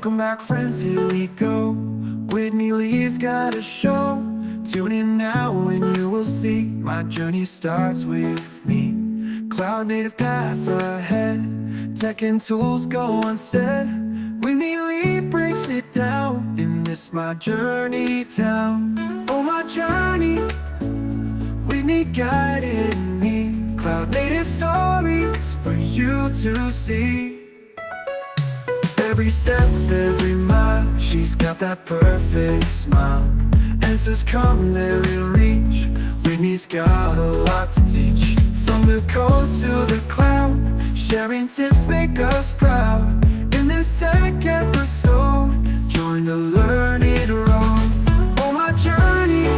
Welcome back, friends, here we go. Whitney Lee's got a show. Tune in now and you will see. My journey starts with me. Cloud native path ahead. Tech and tools go unsaid. Whitney Lee breaks it down in this My Journey town. Oh, my journey, Whitney guided me. Cloud native stories for you to see. Every step, every mile, she's got that perfect smile. Answers come there in reach. Whitney's got a lot to teach. From the code to the cloud, sharing tips make us proud. In this tech episode, join the learning road. Oh, my journey,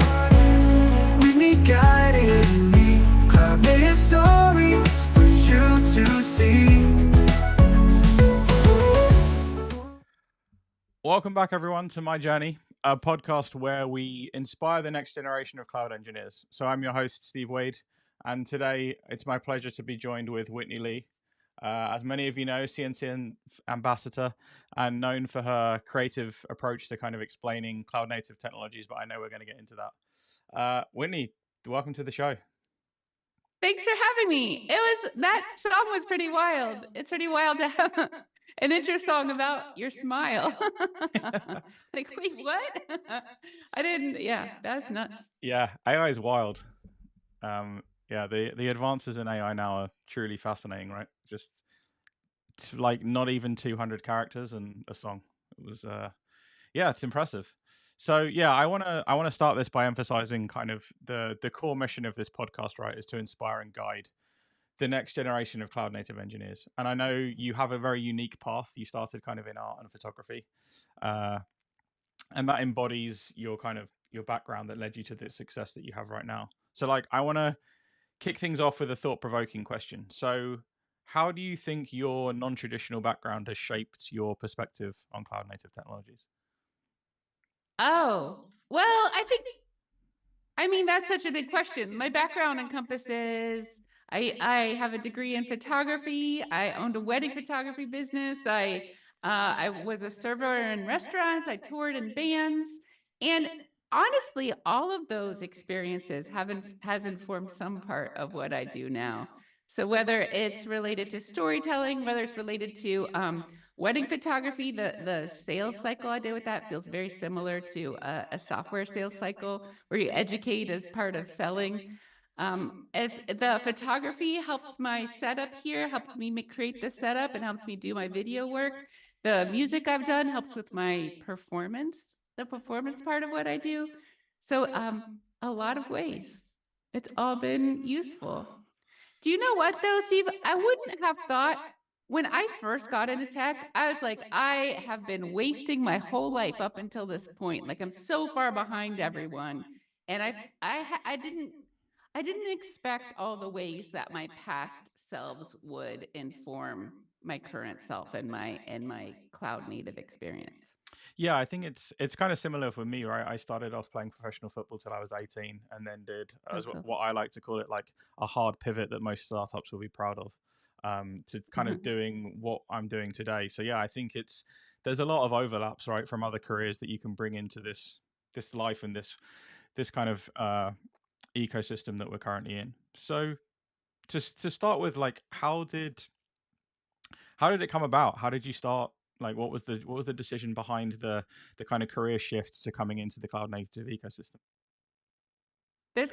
Whitney guided me. Cloud native stories for you to see. Welcome back, everyone, to My Journey, a podcast where we inspire the next generation of cloud engineers. So I'm your host, Steve Wade, and today it's my pleasure to be joined with Whitney Lee. As many of you know, CNC ambassador and known for her creative approach to kind of explaining cloud native technologies, but I know we're going to get into that. Whitney, welcome to the show. Thanks for having me. That song was pretty wild. It's pretty wild to have an intro song about your smile. Like, wait, what? I didn't. Yeah, that's nuts. Yeah, AI is wild. Yeah, the advances in AI now are truly fascinating, right? Just like not even 200 characters and a song. It was, yeah, it's impressive. So yeah, I wanna start this by emphasizing kind of the core mission of this podcast, right, is to inspire and guide the next generation of cloud native engineers. And I know you have a very unique path. You started kind of in art and photography, and that embodies your background that led you to the success that you have right now. So like, I want to kick things off with a thought-provoking question. So how do you think your non-traditional background has shaped your perspective on cloud native technologies? Oh, well, I mean, that's such a big question. My background encompasses, I have a degree in photography. I owned a wedding photography business. I was a server in restaurants. I toured in bands. And honestly, all of those experiences has informed some part of what I do now. So whether it's related to storytelling, whether it's related to wedding photography, the sales cycle I did with that feels very similar to a software sales cycle where you educate as part of selling. As the photography helps my setup here, helps me create the setup and helps me do my video work. The music I've done helps with my performance, the performance part of what I do. So a lot of ways. It's all been useful. Do you know what though, Steve? I wouldn't have thought when I first got into tech, I was like, I have been wasting my whole life up until this point. Like I'm so far behind everyone. And I didn't expect all the ways that my past selves would inform my current self and my cloud native experience. Yeah, I think it's kind of similar for me, right? I started off playing professional football till I was 18, and then did as Cool. what I like to call it, like a hard pivot that most startups will be proud of, to kind of doing what I'm doing today. So yeah, I think there's a lot of overlaps, right, from other careers that you can bring into this life and this kind of ecosystem that we're currently in. So to start with, like, how did it come about? How did you start? Like, what was the decision behind the kind of career shift to coming into the cloud native ecosystem? There's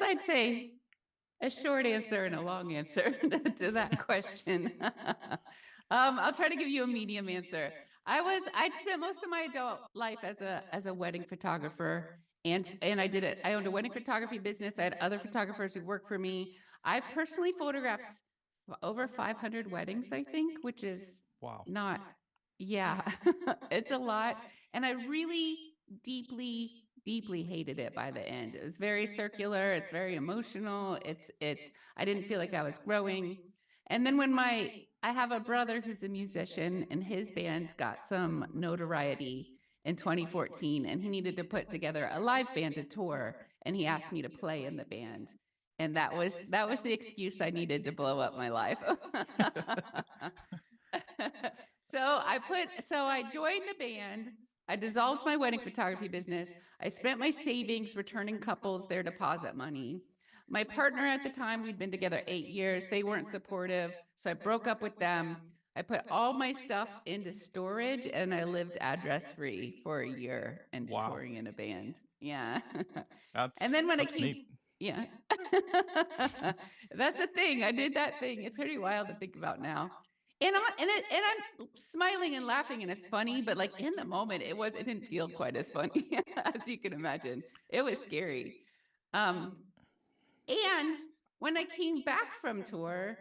I'd say a short answer and a long answer to that question. I'll try to give you a medium answer. I'd spent most of my adult life as a wedding photographer, and I did it. I owned a wedding photography business. I had other photographers who worked for me. I personally photographed over 500 weddings, I think, which is Wow. not, yeah, it's a lot. And I really deeply hated it by the end. It was very circular. It's very emotional. I didn't feel like I was growing. And then when I have a brother who's a musician and his band got some notoriety in 2014 and he needed to put together a live band to tour and he asked me to play in the band. And that was the excuse I needed to blow up my life. So I joined the band. I dissolved my wedding photography business. I spent my savings returning couples their deposit money. My partner at the time, we'd been together 8 years. They weren't supportive. So I broke up with them. I put all my stuff into storage and I lived address free for a year and Wow, touring in a band. Yeah. And that's then when I that's came, neat. yeah. That's a thing. I did that thing. It's pretty wild to think about now. And I'm smiling and laughing and it's funny, but like in the moment it didn't feel quite as funny as you can imagine. It was scary. Um and when I came back from tour,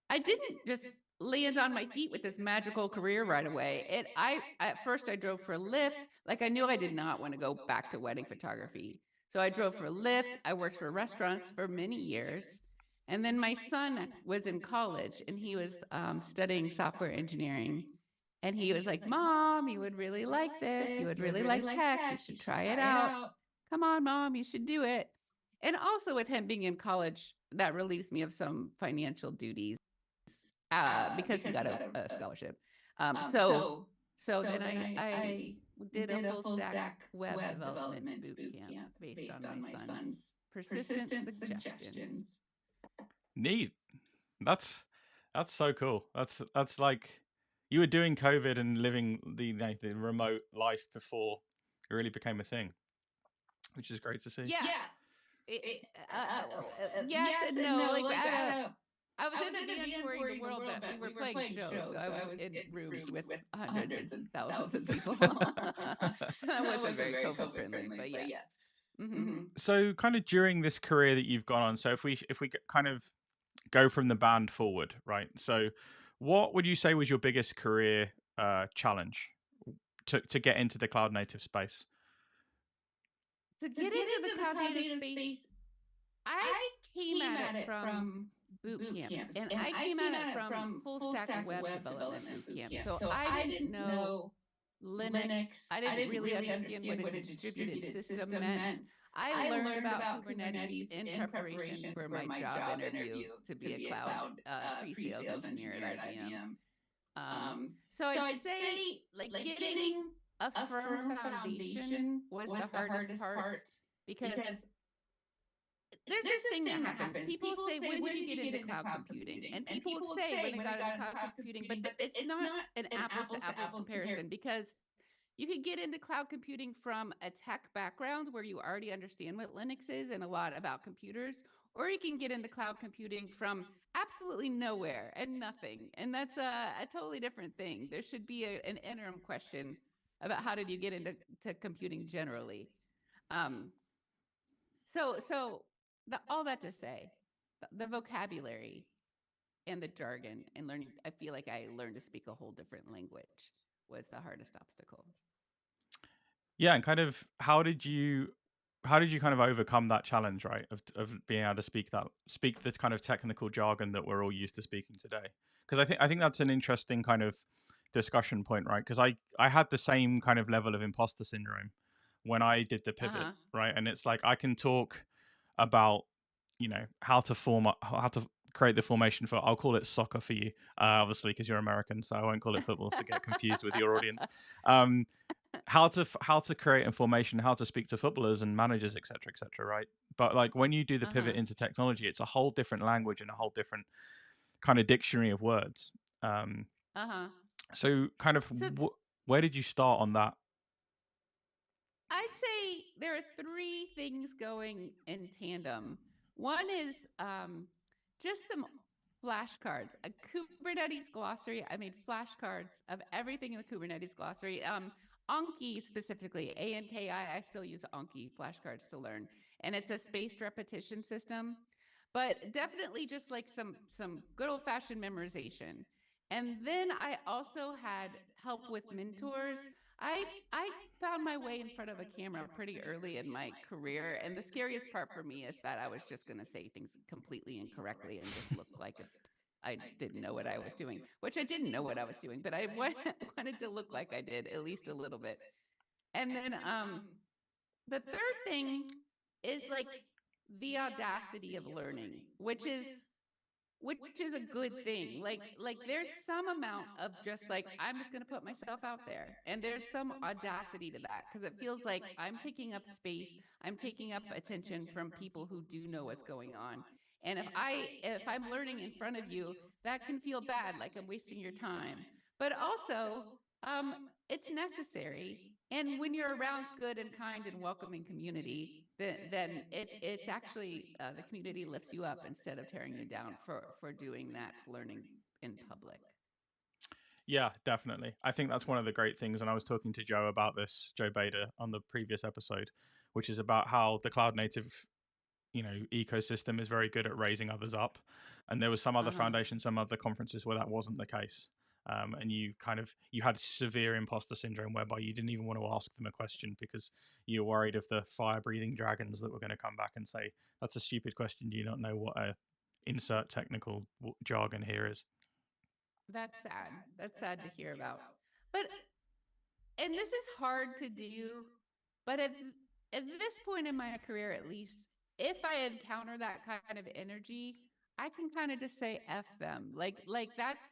I didn't just land on my feet with this magical career right away. I at first I drove for Lyft. Like I knew I did not want to go back to wedding photography. So I drove for Lyft. I worked for restaurants for many years. And then my son was in college and he was studying software engineering. And he was like, Mom, you would really like this. You would really like tech. You should try it out. Come on, Mom, you should do it. And also, with him being in college, that relieves me of some financial duties because he got a scholarship. So then I did a full stack web development boot camp based on my son's persistent suggestions. Neat. That's that's so cool. That's like you were doing COVID and living the remote life before it really became a thing, which is great to see. Yeah. Yes and no. Like I was in a van touring the world, but we were playing shows, so I was in rooms with hundreds and thousands of people. So that wasn't very COVID friendly, but yes. So, kind of during this career that you've gone on, so if we kind of go from the band forward, right? So, what would you say was your biggest career challenge to get into the cloud native space? To get into the cloud native space, I came at it from boot camps, and I came at it from full stack web development boot camp. So I didn't know Linux. I didn't really understand what a distributed system meant. I learned about Kubernetes in preparation for my job interview to be a cloud pre-sales engineer at IBM. So I'd say like getting a firm foundation was the hardest part because there's this thing that happens. People say, when did you get into cloud computing? And people would say when they got into cloud computing, but it's not an apples to apples comparison because you can get into cloud computing from a tech background where you already understand what Linux is and a lot about computers, or you can get into cloud computing from absolutely nowhere and nothing. And that's a totally different thing. There should be an interim question about how did you get into computing generally. Um, all that to say, the vocabulary and the jargon and learning, I feel like I learned to speak a whole different language was the hardest obstacle. Yeah, and kind of how did you kind of overcome that challenge, right? Of being able to speak the kind of technical jargon that we're all used to speaking today. Because I think that's an interesting kind of discussion point, right? Because I had the same kind of level of imposter syndrome when I did the pivot, right? And it's like I can talk about how to create the formation for, I'll call it soccer for you, obviously because you're American, so I won't call it football to get confused with your audience. How to create information, how to speak to footballers and managers, etc., right? But like when you do the pivot into technology, it's a whole different language and a whole different kind of dictionary of words. So kind of where did you start on that? I'd say there are three things going in tandem. One is just some flashcards, a Kubernetes glossary. I made flashcards of everything in the Kubernetes glossary. Anki specifically, ANKI, I still use Anki flashcards to learn. And it's a spaced repetition system, but definitely just like some good old fashioned memorization. And then I also had help with mentors. I found my way in front of a camera pretty early in my career, and the scariest part for me is that I was just going to say things completely incorrectly and just look like I didn't know what I was doing, which I didn't know what I was doing, but I wanted to look like I did at least a little bit. And then the third thing is like the audacity of learning, which is which is a good thing. Like there's some amount of just like I'm just going to put myself out there, and there's some audacity to that because it feels like I'm taking up space, I'm taking up attention from people who do know what's going on. And if I'm learning in front of you, that can feel bad, like I'm wasting your time. But also, it's necessary. And when you're around good and kind and welcoming community, then it's actually the community lifts you up instead of tearing you down for doing that learning in public. Yeah, definitely. I think that's one of the great things. And I was talking to Joe about this, Joe Bader, on the previous episode, which is about how the cloud native, ecosystem is very good at raising others up. And there was some other Uh-huh. foundations, some other conferences where that wasn't the case. And you had severe imposter syndrome whereby you didn't even want to ask them a question because you were worried of the fire breathing dragons that were going to come back and say, that's a stupid question. Do you not know what a insert technical jargon here is? That's sad. That's sad to hear about. But and this is hard to do, but at this point in my career at least, if I encounter that kind of energy, I can kind of just say F them. Like that's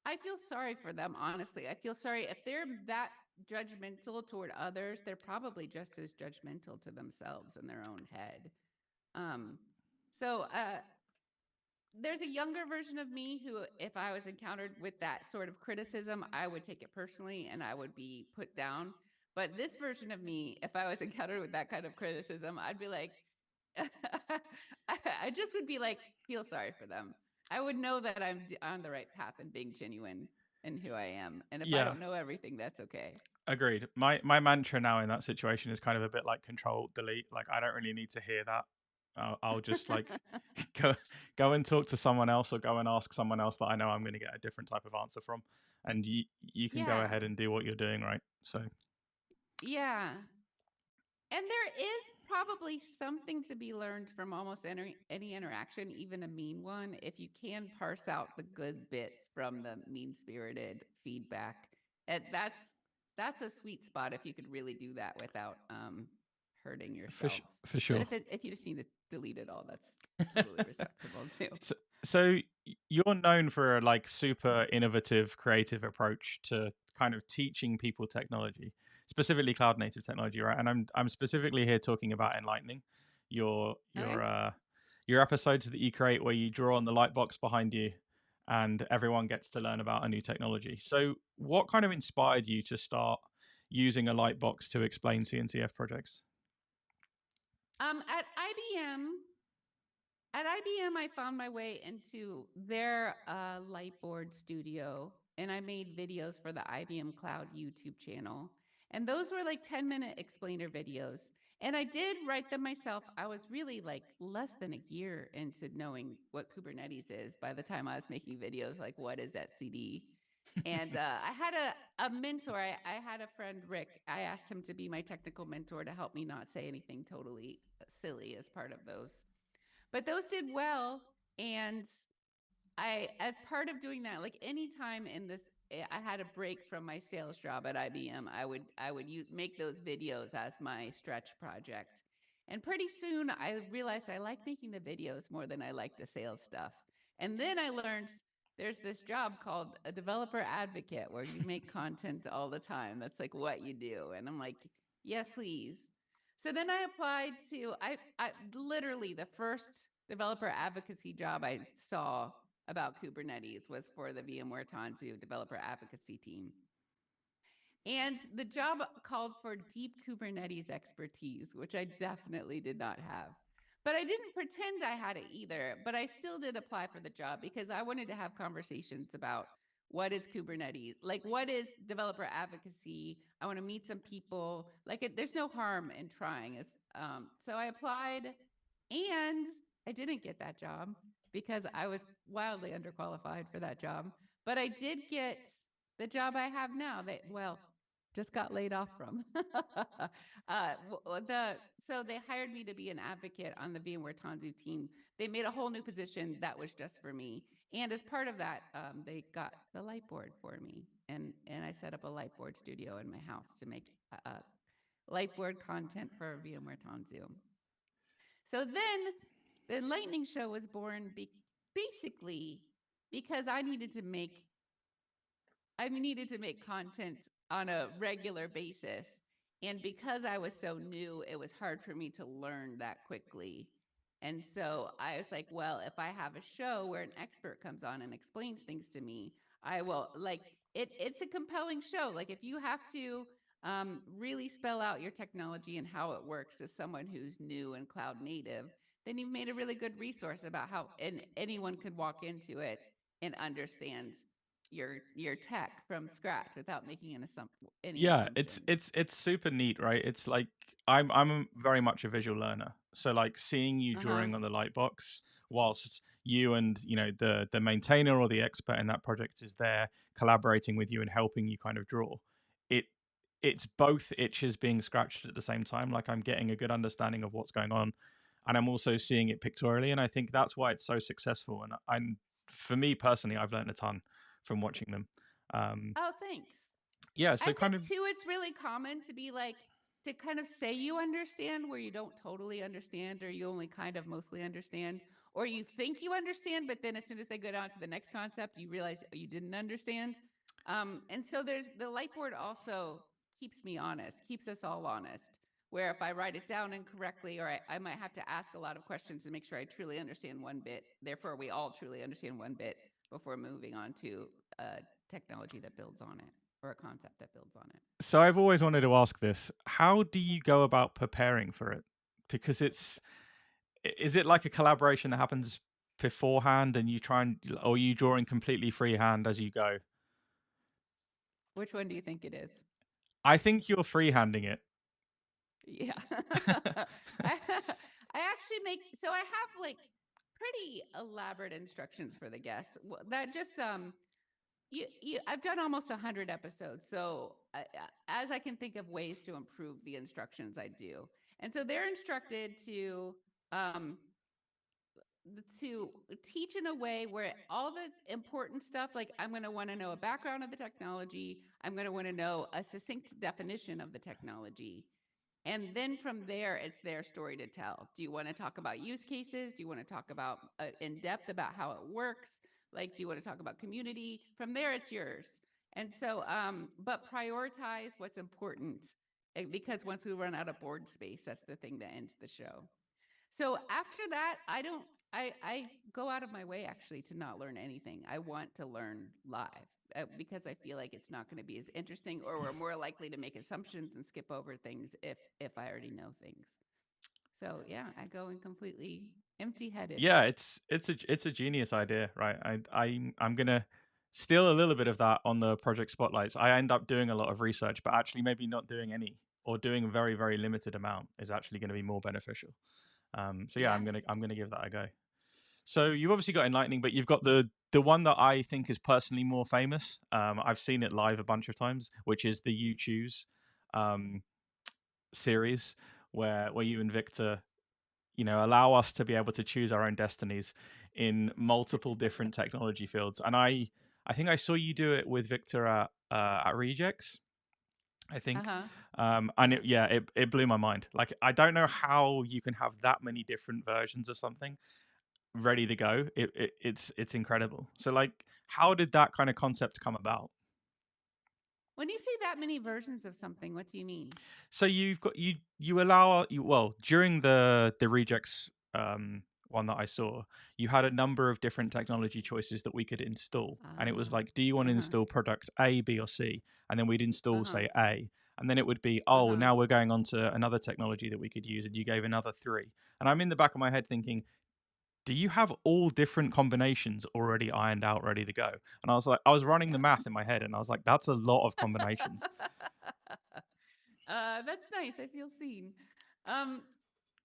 I feel sorry for them, honestly. I feel sorry if they're that judgmental toward others, they're probably just as judgmental to themselves in their own head. Um so there's a younger version of me who, if I was encountered with that sort of criticism, I would take it personally and I would be put down. But this version of me, if I was encountered with that kind of criticism, I'd be like, I just would be like, feel sorry for them. I would know that I'm on the right path and being genuine in who I am. And if I Yeah, don't know everything, that's okay. agreed. My mantra now in that situation is kind of a bit like control delete. Like I don't really need to hear that. I'll just like go go and talk to someone else or go and ask someone else that I know I'm going to get a different type of answer from, and you can go Yeah. ahead and do what you're doing, right? So Yeah. And there is probably something to be learned from almost any interaction, even a mean one, if you can parse out the good bits from the mean-spirited feedback. And that's a sweet spot if you could really do that without hurting yourself. for But sure. if you just need to delete it all, that's totally respectable too. So you're known for a like super innovative, creative approach to kind of teaching people technology, specifically cloud native technology, right? And I'm specifically here talking about enlightening your Okay. your uh your episodes that you create where you draw on the light box behind you and everyone gets to learn about a new technology. So what kind of inspired you to start using a light box to explain CNCF projects? At IBM, I found my way into their Lightboard studio, and I made videos for the IBM Cloud YouTube channel. And those were like 10-minute explainer videos. And I did write them myself. I was really like less than a year into knowing what Kubernetes is by the time I was making videos like, what is etcd? And I had a mentor. I had a friend, Rick. I asked him to be my technical mentor to help me not say anything totally silly as part of those. But those did well. And as part of doing that, like anytime in this, I had a break from my sales job at IBM, I would make those videos as my stretch project. And pretty soon I realized I like making the videos more than I like the sales stuff. And then I learned there's this job called a developer advocate where you make content all the time. That's like what you do. And I'm like, yes, please. So then I applied to I literally the first developer advocacy job I saw about Kubernetes was for the VMware Tanzu developer advocacy team. And the job called for deep Kubernetes expertise, which I definitely did not have. But I didn't pretend I had it either, but I still did apply for the job because I wanted to have conversations about what is Kubernetes, like what is developer advocacy. I want to meet some people. There's no harm in trying. So I applied, and I didn't get that job because I was wildly underqualified for that job. But I did get the job I have now. Just got laid off from. So they hired me to be an advocate on the VMware Tanzu team. They made a whole new position that was just for me, and as part of that, they got the light board for me, and I set up a light board studio in my house to make light board content for VMware Tanzu. So then the Lightning Show was born basically because I needed to make content on a regular basis. And because I was so new, it was hard for me to learn that quickly. And so I was like, well, if I have a show where an expert comes on and explains things to me, I will like it. It's a compelling show. Like if you have to really spell out your technology and how it works to someone who's new and cloud native, then you've made a really good resource about how anyone could walk into it and understand your tech from scratch without making any Yeah, it's assumptions. it's it's super neat, right? It's like very much a visual learner. So like seeing you Uh-huh. drawing on the lightbox whilst you and the maintainer or the expert in that project is there collaborating with you and helping you kind of draw. It it's both itches being scratched at the same time. Like I'm getting a good understanding of what's going on, and I'm also seeing it pictorially, and I think that's why it's so successful. And I'm for me personally, I've learned a ton from watching them. Um, Oh, thanks. yeah, I so think kind of too it's really common to be like to kind of say you understand where you don't totally understand or you only kind of mostly understand or you think you understand but then as soon as they go down to the next concept you realize you didn't understand. And so there's the light board also keeps me honest, keeps us all honest. Where if I write it down incorrectly or I might have to ask a lot of questions to make sure I truly understand one bit. Therefore, we all truly understand one bit before moving on to technology that builds on it or a concept that builds on it. So I've always wanted to ask this. How do you go about preparing for it? Because is it like a collaboration that happens beforehand and you try and or you drawing completely freehand as you go? Which one do you think it is? I think you're freehanding it. Yeah. I, I actually make so I have like pretty elaborate instructions for the guests. That just I've done almost 100 episodes, so as I can think of ways to improve the instructions, I do. And so they're instructed um, to teach in a way where all the important stuff, like I'm going to want to know a background of the technology, I'm going to want to know a succinct definition of the technology. And then from there, it's their story to tell. Do you want to talk about use cases? Do you want to talk about in depth about how it works? Like, do you want to talk about community? From there, it's yours. And so, but prioritize what's important because once we run out of board space, that's the thing that ends the show. So after that, I go out of my way actually to not learn anything. I want to learn live because I feel like it's not going to be as interesting, or we're more likely to make assumptions and skip over things if I already know things. So yeah, I go in completely empty-headed. Yeah, it's a genius idea, right? I'm gonna steal a little bit of that on the project spotlights. I end up doing a lot of research, but actually maybe not doing any or doing a very very limited amount is actually going to be more beneficial. So yeah, Yeah. I'm gonna give that a go. So you've obviously got Enlightening, but you've got the one that I think is personally more famous. I've seen it live a bunch of times, which is the You Choose um, series, where you and Victor, allow us to be able to choose our own destinies in multiple different technology fields. And I think I saw you do it with Victor at Rejects, I think. Uh-huh. And Uh-huh. it blew my mind. Like I don't know how you can have that many different versions of something ready to go. It's incredible. So like, how did that kind of concept come about? When you say that many versions of something, what do you mean? So you've got you allow you well during the rejects one that I saw, you had a number of different technology choices that we could install, and it was like, do you want to Uh-huh. install product A, B, or C? And then we'd install Uh-huh. say A, and then it would be, oh, Uh-huh. now we're going on to another technology that we could use, and you gave another three. And I'm in the back of my head thinking, do you have all different combinations already ironed out, ready to go? And I was like, I was running the math in my head, and I was like, that's a lot of combinations. That's nice. I feel seen. Um,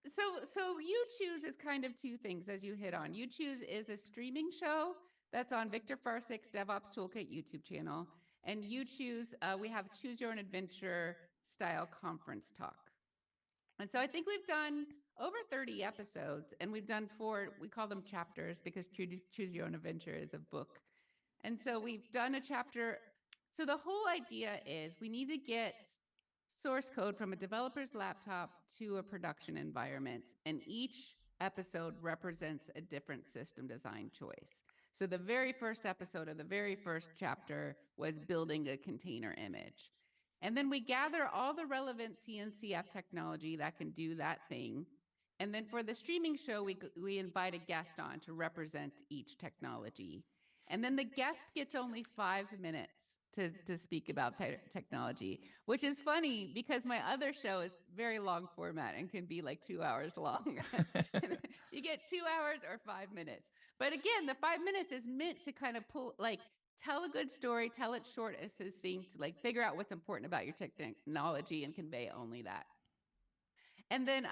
so You Choose is kind of two things as you hit on. You Choose is a streaming show that's on Victor Farsik's DevOps Toolkit YouTube channel. And You Choose, we have Choose Your Own Adventure style conference talk. And so I think we've done over 30 episodes and we've done four, we call them chapters because Choose Your Own Adventure is a book. And so we've done a chapter. So the whole idea is we need to get source code from a developer's laptop to a production environment. And each episode represents a different system design choice. So the very first episode of the very first chapter was building a container image. And then we gather all the relevant CNCF technology that can do that thing. And then for the streaming show, we invite a guest on to represent each technology. And then the guest gets only 5 minutes to speak about technology, which is funny because my other show is very long format and can be like 2 hours long. You get 2 hours or 5 minutes. But again, the 5 minutes is meant to kind of tell a good story, tell it short and succinct, like figure out what's important about your technology and convey only that. And then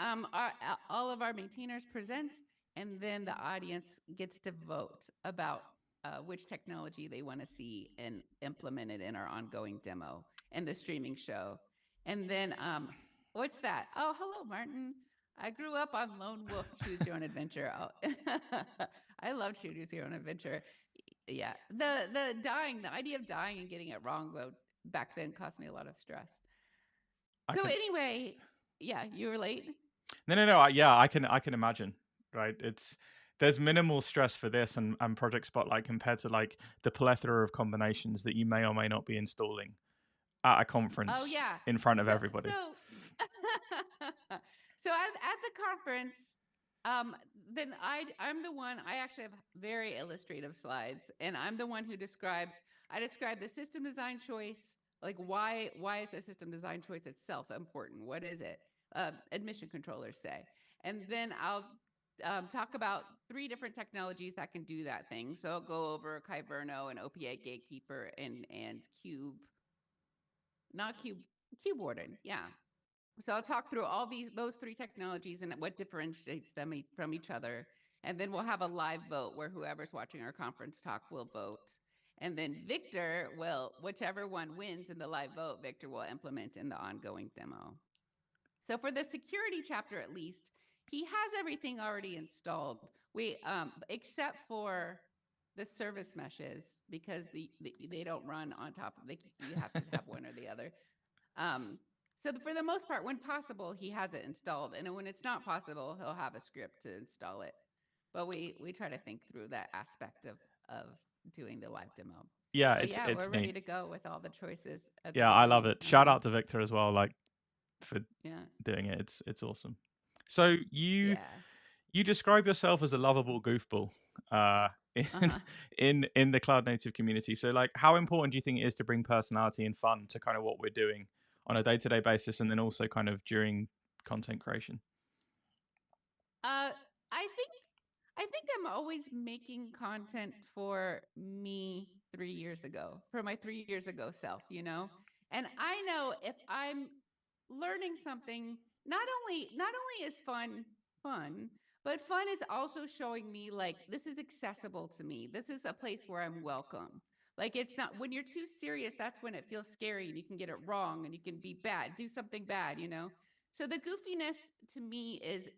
all of our maintainers present, and then the audience gets to vote about which technology they want to see and implemented in our ongoing demo and the streaming show. And then, what's that? Oh, hello, Martin. I grew up on Lone Wolf Choose Your Own Adventure. Oh, I love Choose Your Own Adventure. Yeah, the idea of dying and getting it wrong, though, back then caused me a lot of stress. So anyway, yeah, you were late. No. Yeah, I can imagine. Right, there's minimal stress for this and Project Spotlight compared to like the plethora of combinations that you may or may not be installing at a conference. Oh yeah, in front of everybody. So at the conference, then I'm the one. I actually have very illustrative slides, and I'm the one who describe the system design choice. Like why is the system design choice itself important? What is it? Admission controllers say, and then I'll talk about 3 different technologies that can do that thing. So I'll go over Kyverno and OPA Gatekeeper and Cube Warden. Yeah. So I'll talk through all those 3 technologies and what differentiates them from each other. And then we'll have a live vote where whoever's watching our conference talk will vote. And then Victor will, whichever one wins in the live vote, Victor will implement in the ongoing demo. So for the security chapter, at least, he has everything already installed. Except for the service meshes, because they don't run on top of you have to have one or the other. So for the most part, when possible, he has it installed, and when it's not possible, he'll have a script to install it. But we try to think through that aspect of doing the live demo. Yeah, But it's we're ready neat. to go with all the choices. Yeah, I love it. Shout out to Victor as well, like for doing it. It's awesome. So you describe yourself as a lovable goofball in the cloud native community. So like, how important do you think it is to bring personality and fun to kind of what we're doing on a day-to-day basis, and then also kind of during content creation? I think I'm always making content for me 3 years ago, for my 3 years ago self, you know? And I know if I'm learning something, not only is fun, but fun is also showing me like this is accessible to me. This is a place where I'm welcome. Like it's not when you're too serious, that's when it feels scary and you can get it wrong and you can be bad, do something bad, you know? So the goofiness to me is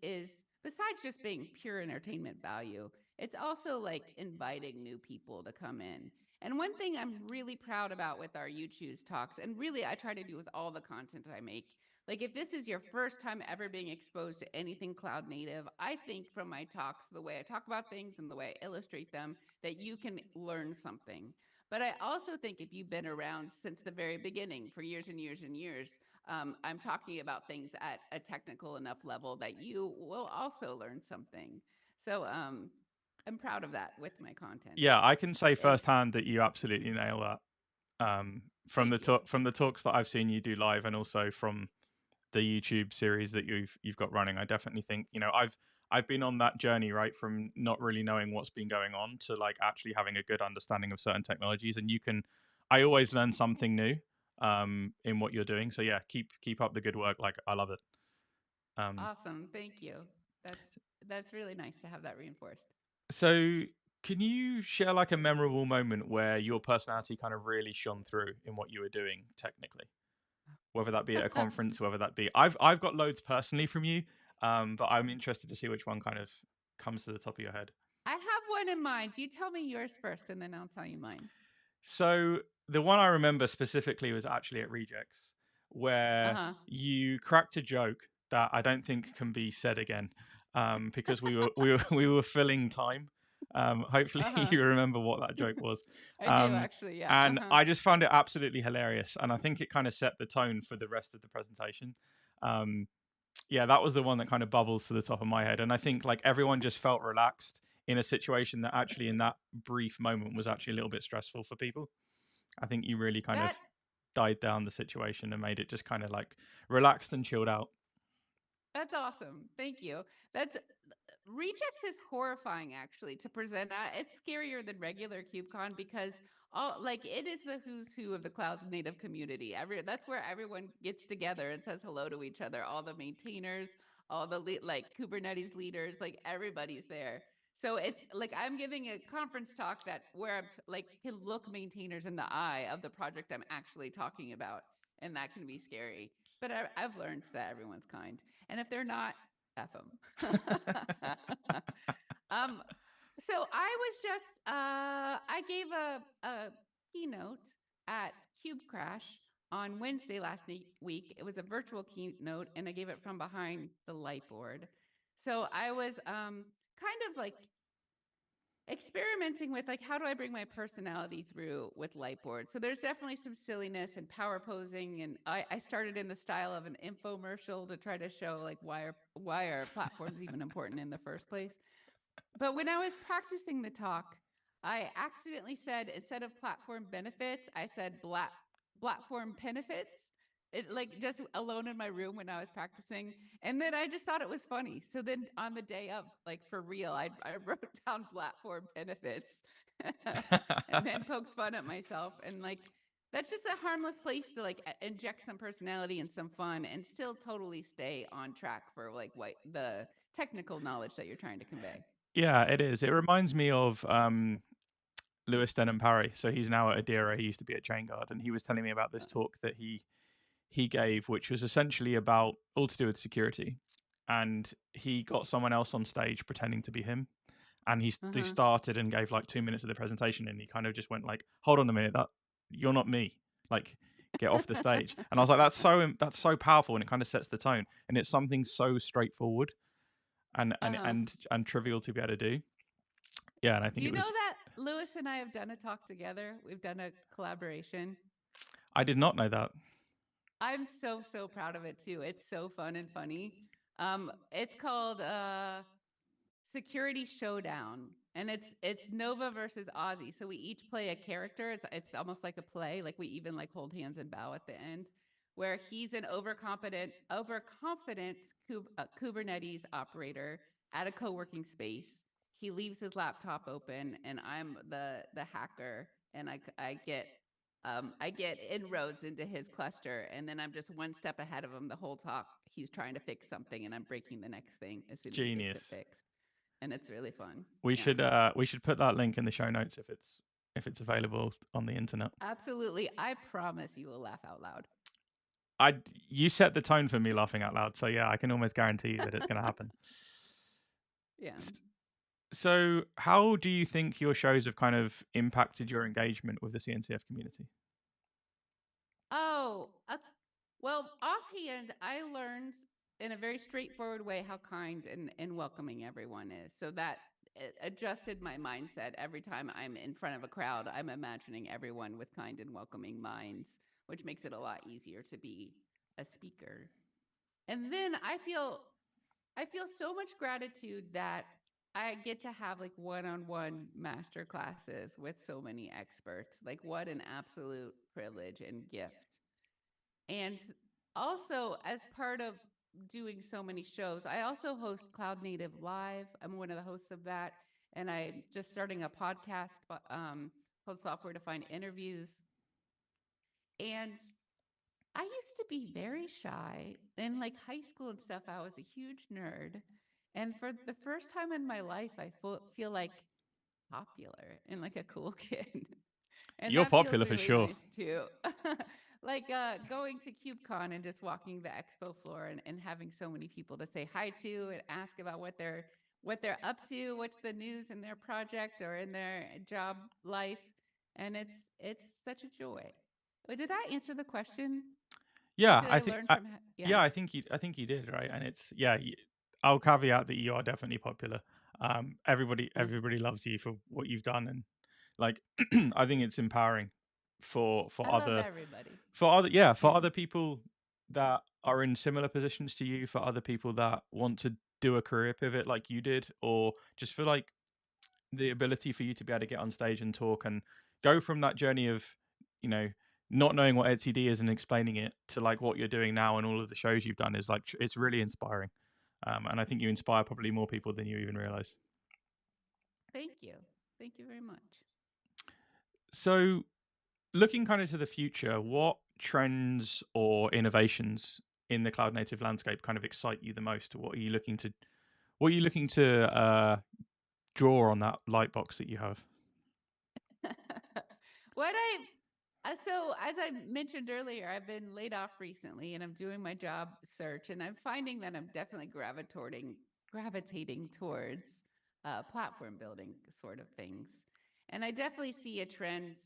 besides just being pure entertainment value, it's also like inviting new people to come in. And one thing I'm really proud about with our You Choose talks, and really I try to do with all the content I make, like if this is your first time ever being exposed to anything cloud native, I think from my talks, the way I talk about things and the way I illustrate them, that you can learn something. But I also think if you've been around since the very beginning for years and years and years, I'm talking about things at a technical enough level that you will also learn something. So I'm proud of that with my content. Yeah, I can say firsthand that you absolutely nail that. From the talks that I've seen you do live, and also from the YouTube series that you've got running, I definitely think, you know, I've been on that journey, right, from not really knowing what's been going on to like actually having a good understanding of certain technologies, and I always learn something new in what you're doing. So yeah, keep up the good work. Like I love it. Awesome, thank you. That's really nice to have that reinforced. So can you share like a memorable moment where your personality kind of really shone through in what you were doing technically? Whether that be at a conference, whether that be I've got loads personally from you, but I'm interested to see which one kind of comes to the top of your head. I have one in mind. You tell me yours first, and then I'll tell you mine. So the one I remember specifically was actually at Rejects, where you cracked a joke that I don't think can be said again. because we were filling time. Hopefully Uh-huh. you remember what that joke was. I do Um, actually, yeah. and Uh-huh. I just found it absolutely hilarious, and I think it kind of set the tone for the rest of the presentation. Um, yeah, that was the one that kind of bubbles to the top of my head, and I think like everyone just felt relaxed in a situation that actually in that brief moment was actually a little bit stressful for people. I think you really kind of That died down the situation and made it just kind of like relaxed and chilled out. That's awesome. Thank you. That's Rejects is horrifying actually to present at. It's scarier than regular KubeCon because all like it is the who's who of the cloud's native community. That's where everyone gets together and says hello to each other. All the maintainers, all the like Kubernetes leaders, like everybody's there. So it's like I'm giving a conference talk that where I'm like can look maintainers in the eye of the project I'm actually talking about, and that can be scary. But I've learned that everyone's kind. And if they're not, F them. um, so I was just, I gave a keynote at Cube Crash on Wednesday last week. It was a virtual keynote, and I gave it from behind the light board. So I was kind of like experimenting with like how do I bring my personality through with Lightboard. So there's definitely some silliness and power posing, and I started in the style of an infomercial to try to show like why are platforms even important in the first place. But when I was practicing the talk, I accidentally said instead of platform benefits, I said platform benefits. It like just alone in my room when I was practicing, and then I just thought it was funny. So then on the day of, like for real, I wrote down platform benefits, and then poked fun at myself. And like that's just a harmless place to like inject some personality and some fun, and still totally stay on track for like what the technical knowledge that you're trying to convey. Yeah, it is. It reminds me of Lewis Denham Parry. So he's now at Adira. He used to be at Chain Guard, and he was telling me about this talk that he gave, which was essentially about all to do with security. And he got someone else on stage pretending to be him, and he Uh-huh. started and gave like 2 minutes of the presentation, and he kind of just went like, "Hold on a minute, that you're not me. Like, get off the stage." And I was like, that's so powerful, and it kind of sets the tone, and it's something so straightforward and and Uh-huh. and and trivial to be able to do. Yeah, and I Do think you it know was. that Lewis and I have done a talk together? We've done a collaboration. I did not know that. I'm so proud of it too. It's so fun and funny. It's called Security Showdown, and it's Nova versus Ozzy. So we each play a character. It's almost like a play. Like we even like hold hands and bow at the end, where he's an overconfident Kubernetes operator at a co-working space. He leaves his laptop open, and I'm the hacker, and I get inroads into his cluster, and then I'm just one step ahead of him the whole talk. He's trying to fix something, and I'm breaking the next thing as soon as he gets it Genius. fixed. And it's really fun. We Yeah. should put that link in the show notes if it's available on the internet. Absolutely. I promise you will laugh out loud. I You set the tone for me laughing out loud, so yeah, I can almost guarantee you that it's going to happen. Yeah. So, how do you think your shows have kind of impacted your engagement with the CNCF community? Oh, well, offhand, I learned in a very straightforward way how kind and welcoming everyone is. So that it adjusted my mindset every time I'm in front of a crowd. I'm imagining everyone with kind and welcoming minds, which makes it a lot easier to be a speaker. And then I feel so much gratitude that I get to have like one-on-one master classes with so many experts. Like what an absolute privilege and gift. And also, as part of doing so many shows, I also host Cloud Native Live. I'm one of the hosts of that. And I'm just starting a podcast called Software Defined Interviews. And I used to be very shy. In like high school and stuff, I was a huge nerd. And for the first time in my life, I feel like popular and like a cool kid. And You're that feels popular for really sure. nice too. Like going to KubeCon and just walking the expo floor and having so many people to say hi to and ask about what they're up to, what's the news in their project or in their job life, and it's such a joy. Did that answer the question? What Yeah, did I I think learn from? Yeah. yeah, I think you did, right? And it's yeah, I'll caveat that you are definitely popular. Uh, Everybody loves you for what you've done, and like I think it's empowering I love everybody. for other people that are in similar positions to you, for other people that want to do a career pivot like you did, or just for like the ability for you to be able to get on stage and talk and go from that journey of, you know, not knowing what etcd is and explaining it to like what you're doing now and all of the shows you've done is like it's really inspiring. And I think you inspire probably more people than you even realize. Thank you. Thank you very much. So looking kind of to the future, what trends or innovations in the cloud native landscape kind of excite you the most? What are you looking to draw on that light box that you have? What I so as I mentioned earlier, I've been laid off recently, and I'm doing my job search, and I'm finding that I'm definitely gravitating towards platform building sort of things. And I definitely see a trend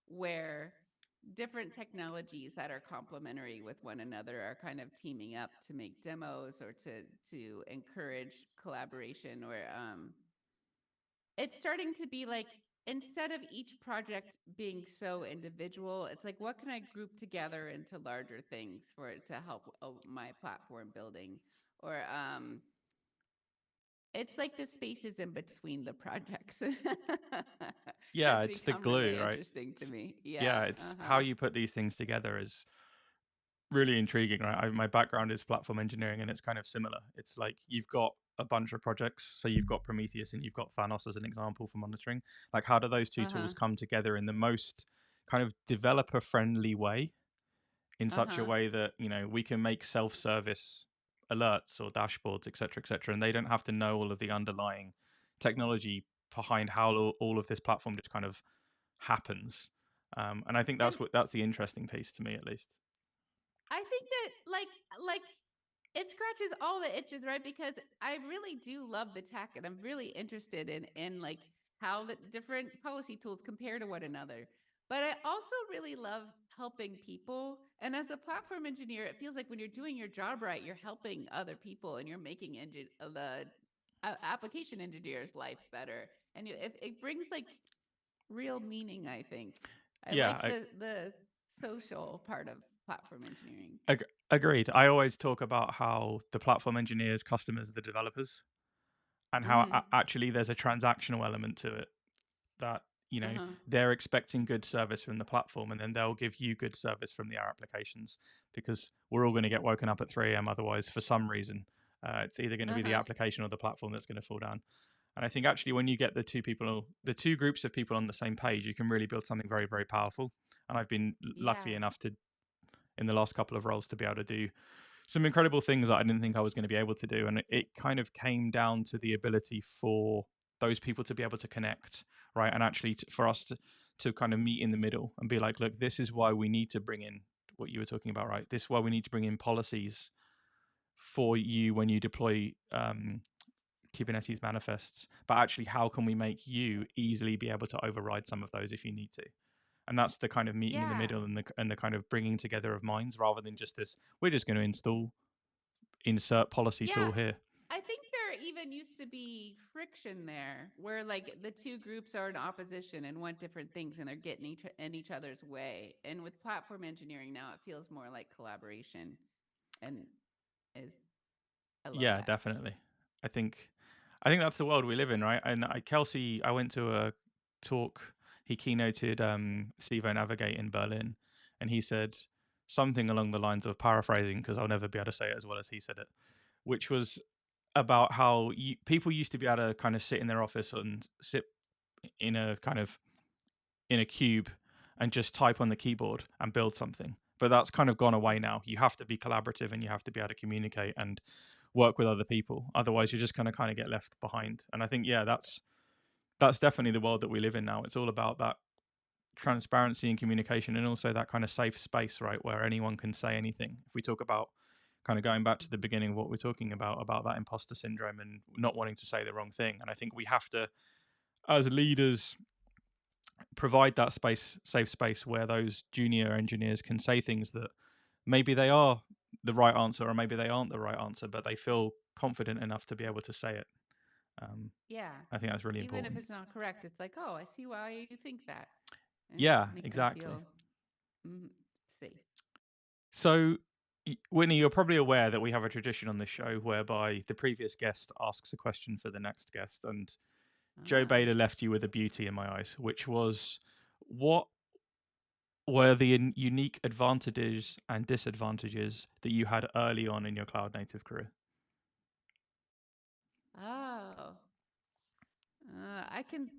where different technologies that are complementary with one another are kind of teaming up to make demos or to encourage collaboration, or it's starting to be like, instead of each project being so individual, it's like, what can I group together into larger things for it to help my platform building? Or it's like the spaces in between the projects Yeah, has it's the become glue, really right? interesting to me. Yeah. Yeah, it's how Uh-huh. you put these things together is really intriguing, right? My background is platform engineering, and it's kind of similar. It's like you've got a bunch of projects, so you've got Prometheus and you've got Thanos as an example for monitoring. Like, how do those two Uh-huh. tools come together in the most kind of developer friendly way, in such a Uh-huh. way that we can make self-service alerts or dashboards, etc., and they don't have to know all of the underlying technology behind how all of this platform just kind of happens. And I think And that's the interesting piece to me, at least. I think that like it scratches all the itches, right? Because I really do love the tech, and I'm really interested in like how the different policy tools compare to one another. But I also really love helping people. And as a platform engineer, it feels like when you're doing your job right, you're helping other people, and you're making the application engineer's life better. And it brings like real meaning, I think. I Yeah, like the social part of platform engineering. agreed. I always talk about how the platform engineers, customers, are the developers, and how Mhm. actually there's a transactional element to it that Uh-huh. they're expecting good service from the platform, and then they'll give you good service from our applications, because we're all going to get woken up at 3 a.m. otherwise for some reason. It's either going to be the Uh-huh. application or the platform that's going to fall down. And I think actually when you get the two groups of people on the same page, you can really build something very, very powerful. And I've been lucky Yeah. enough to, in the last couple of roles, to be able to do some incredible things that I didn't think I was going to be able to do. And it kind of came down to the ability for those people to be able to connect, right? And actually for us to kind of meet in the middle and be like, look, this is why we need to bring in what you were talking about, right? This is why we need to bring in policies for you when you deploy Kubernetes manifests. But actually, how can we make you easily be able to override some of those if you need to? And that's the kind of meeting in the Yeah. middle, and the kind of bringing together of minds, rather than just this, we're just going to insert policy Yeah. tool here. I think there even used to be friction there, where like the two groups are in opposition and want different things, and they're getting in each other's way. And with platform engineering now, it feels more like collaboration, and is I love Yeah, that. definitely. I think that's the world we live in, right? And Kelsey, I went to a talk. He keynoted Sivo Navigate in Berlin, and he said something along the lines of, paraphrasing because I'll never be able to say it as well as he said it, which was about how people used to be able to kind of sit in their office and sit in a kind of in a cube and just type on the keyboard and build something. But that's kind of gone away now. You have to be collaborative, and you have to be able to communicate and work with other people. Otherwise, you're just going to kind of get left behind. And I think, yeah, that's definitely the world that we live in now. It's all about that transparency and communication, and also that kind of safe space, right, where anyone can say anything. If we talk about kind of going back to the beginning of what we're talking about that imposter syndrome and not wanting to say the wrong thing, and I think we have to, as leaders, provide that safe space, where those junior engineers can say things that maybe they are the right answer or maybe they aren't the right answer, but they feel confident enough to be able to say it. Yeah. I think that's really Even if important. it's not correct, it's like, oh, I see why you think that. And Yeah, make them exactly. feel safe. So, Whitney, you're probably aware that we have a tradition on this show whereby the previous guest asks a question for the next guest, and Joe Ah. Bader left you with a beauty in my eyes, which was, what were the unique advantages and disadvantages that you had early on in your cloud native career? Oh. I think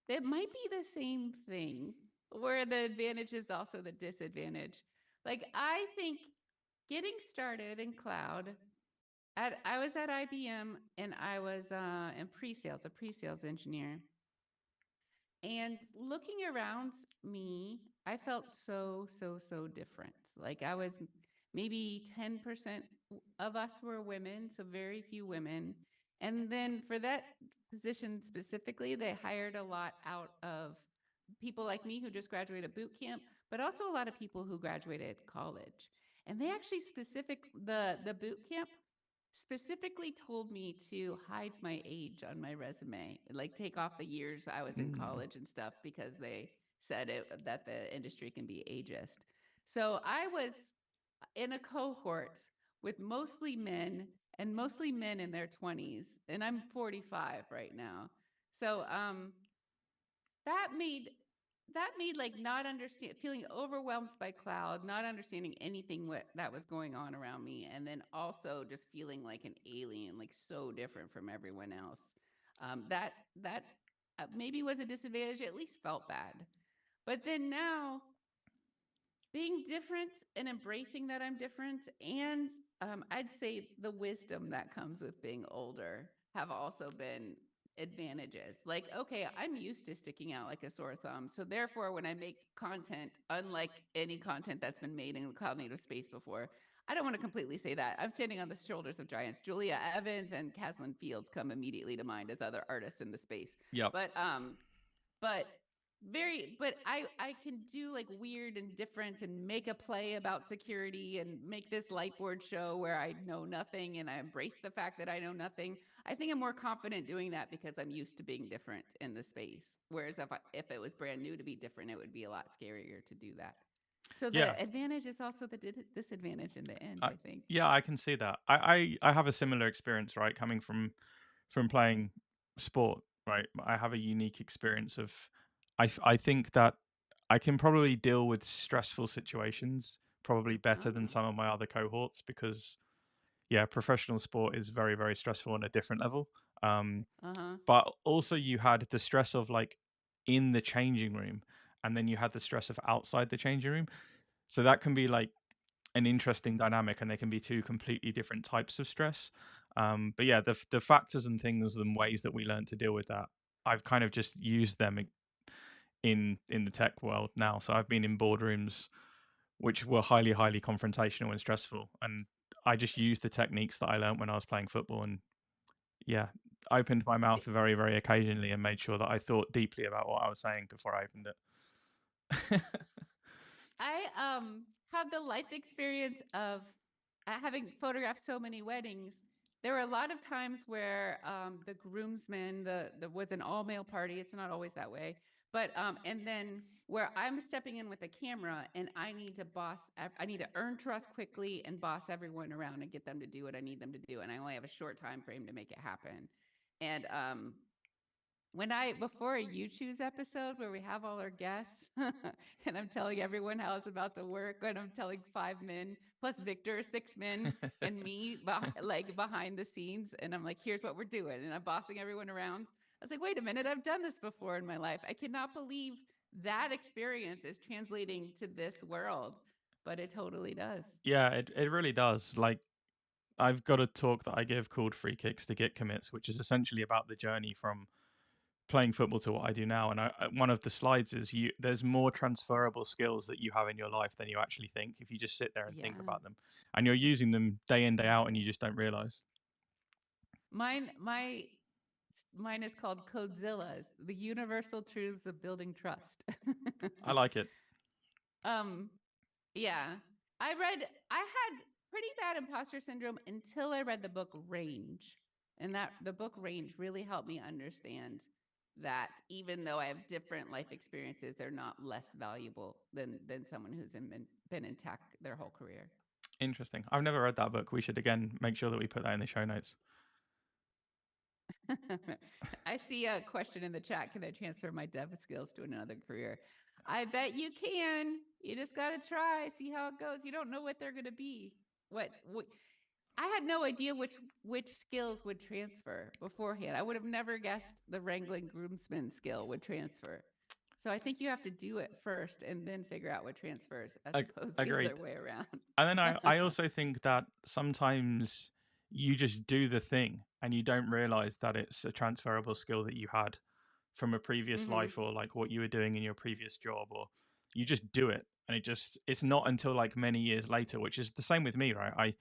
it might be the same thing where the advantage is also the disadvantage. Like, I think getting started in cloud, I was at IBM and I was in pre-sales, a pre-sales engineer. And looking around me, I felt so different. Like, I was maybe 10% of us were women, so very few women. And then for that position specifically, they hired a lot out of people like me who just graduated boot camp, but also a lot of people who graduated college. And they actually the boot camp specifically told me to hide my age on my resume, like take off the years I was in college and stuff, because they said that the industry can be ageist. So I was in a cohort with mostly men, and mostly men in their 20s, and I'm 45 right now. So that made like not understand, feeling overwhelmed by cloud, not understanding anything that was going on around me, and then also just feeling like an alien, like so different from everyone else. That maybe was a disadvantage. At least felt bad. But then now, being different and embracing that I'm different, and I'd say the wisdom that comes with being older, have also been advantages. Like, okay, I'm used to sticking out like a sore thumb. So therefore, when I make content, unlike any content that's been made in the cloud native space before, I don't want to completely say that. I'm standing on the shoulders of giants. Julia Evans and Caslin Fields come immediately to mind as other artists in the space. Yep. But I can do like weird and different and make a play about security and make this light board show where I know nothing and I embrace the fact that I know nothing. I think I'm more confident doing that because I'm used to being different in the space. Whereas if it was brand new to be different, it would be a lot scarier to do that. So Yeah. the advantage is also the disadvantage in the end, I think. Yeah, I can see that. I have a similar experience, right? Coming from playing sport, right? I have a unique experience of, I think that I can probably deal with stressful situations probably better than Oh. some of my other cohorts, because yeah, professional sport is very, very stressful on a different level. Uh-huh. But also you had the stress of like in the changing room, and then you had the stress of outside the changing room. So that can be like an interesting dynamic, and they can be two completely different types of stress. But yeah, the factors and things and ways that we learn to deal with that, I've kind of just used them in the tech world now. So I've been in boardrooms which were highly confrontational and stressful, and I just used the techniques that I learned when I was playing football, and yeah, opened my mouth very occasionally and made sure that I thought deeply about what I was saying before I opened it. I have the life experience of having photographed so many weddings. There were a lot of times where the groomsmen, the was an all male party. It's not always that way, but and then where I'm stepping in with a camera and I need to I need to earn trust quickly and boss everyone around and get them to do what I need them to do, and I only have a short time frame to make it happen. And before a You Choose episode where we have all our guests and I'm telling everyone how it's about to work, and I'm telling 5 men plus Victor, 6 men, and me behind the scenes, and I'm like, here's what we're doing, and I'm bossing everyone around. I was like, wait a minute, I've done this before in my life. I cannot believe that experience is translating to this world, but it totally does. Yeah, it really does. Like, I've got a talk that I give called Free Kicks to Git Commits, which is essentially about the journey from playing football to what I do now. And one of the slides is there's more transferable skills that you have in your life than you actually think if you just sit there and Yeah. think about them. And you're using them day in, day out, and you just don't realize. Mine is called Codezilla's, the universal truths of building trust. I like it. Yeah. I had pretty bad imposter syndrome until I read the book Range. And that the book Range really helped me understand that even though I have different life experiences, they're not less valuable than someone who's been in tech their whole career. Interesting. I've never read that book. We should again make sure that we put that in the show notes. I see a question in the chat. Can I transfer my dev skills to another career? I bet you can. You just got to try, see how it goes. You don't know what they're going to be. What I had no idea which skills would transfer beforehand. I would have never guessed the wrangling groomsman skill would transfer. So I think you have to do it first and then figure out what transfers as opposed to the Agreed. other way around. And then I also think that sometimes you just do the thing and you don't realize that it's a transferable skill that you had from a previous life or like what you were doing in your previous job, or you just do it and it's not until like many years later, which is the same with me, right?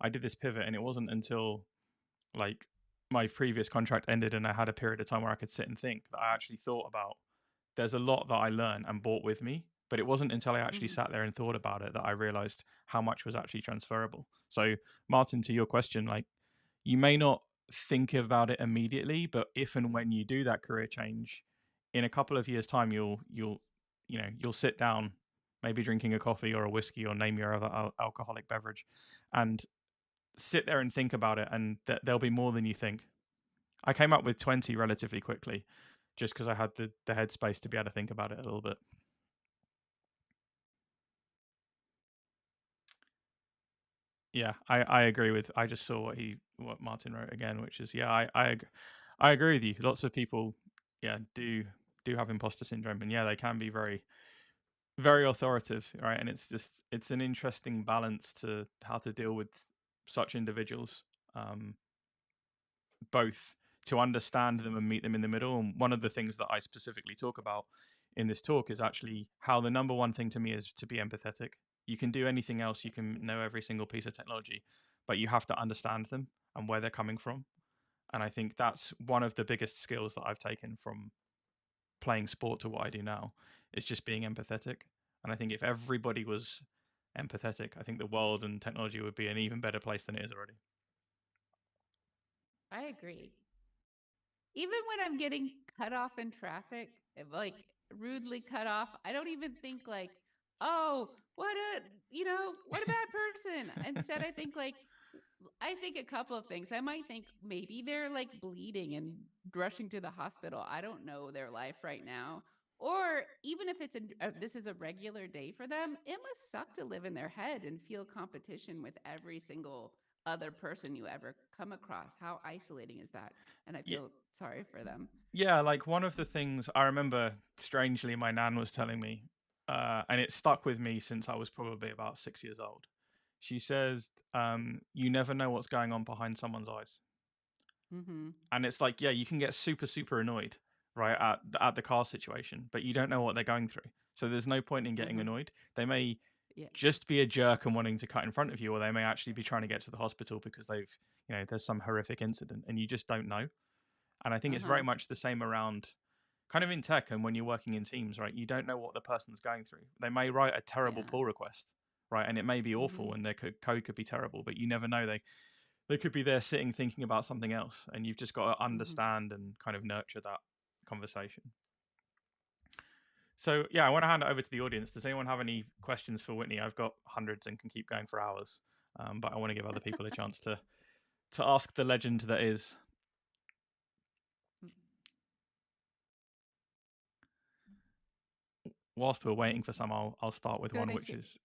I did this pivot and it wasn't until like my previous contract ended and I had a period of time where I could sit and think that I actually thought about there's a lot that I learned and brought with me. But it wasn't until I actually sat there and thought about it that I realized how much was actually transferable. So, Martin, to your question, like you may not think about it immediately, but if and when you do that career change, in a couple of years' time, you'll sit down, maybe drinking a coffee or a whiskey or name your other alcoholic beverage, and sit there and think about it, and there'll be more than you think. I came up with 20 relatively quickly, just because I had the headspace to be able to think about it a little bit. Yeah, I agree with. I just saw what Martin wrote again, which is I agree with you. Lots of people, do have imposter syndrome, and they can be very very authoritative, right? And it's an interesting balance to how to deal with such individuals, both to understand them and meet them in the middle. And one of the things that I specifically talk about in this talk is actually how the number one thing to me is to be empathetic. You can do anything else, you can know every single piece of technology, but you have to understand them and where they're coming from. And I think that's one of the biggest skills that I've taken from playing sport to what I do now, is just being empathetic. And I think if everybody was empathetic, I think the world and technology would be an even better place than it is already. I agree. Even when I'm getting cut off in traffic, like rudely cut off, I don't even think like, oh, what a bad person. Instead, I think a couple of things. I might think maybe they're like bleeding and rushing to the hospital. I don't know their life right now. Or even if this is a regular day for them, it must suck to live in their head and feel competition with every single other person you ever come across. How isolating is that? And I feel sorry for them. Yeah, like one of the things I remember strangely my nan was telling me, and it stuck with me since I was probably about 6 years old. She says, you never know what's going on behind someone's eyes. And it's like, you can get super, super annoyed, right, at the car situation, but you don't know what they're going through. So there's no point in getting annoyed. They may just be a jerk and wanting to cut in front of you, or they may actually be trying to get to the hospital because there's some horrific incident and you just don't know. And I think it's very much the same around kind of in tech and when you're working in teams, right? You don't know what the person's going through. They may write a terrible pull request, right? And it may be awful and their code could be terrible, but you never know. They could be there sitting thinking about something else, and you've just got to understand and kind of nurture that conversation. So I want to hand it over to the audience. Does anyone have any questions for Whitney? I've got hundreds and can keep going for hours, but I want to give other people a chance to ask the legend that is. Whilst we're waiting for some, I'll start with one, which is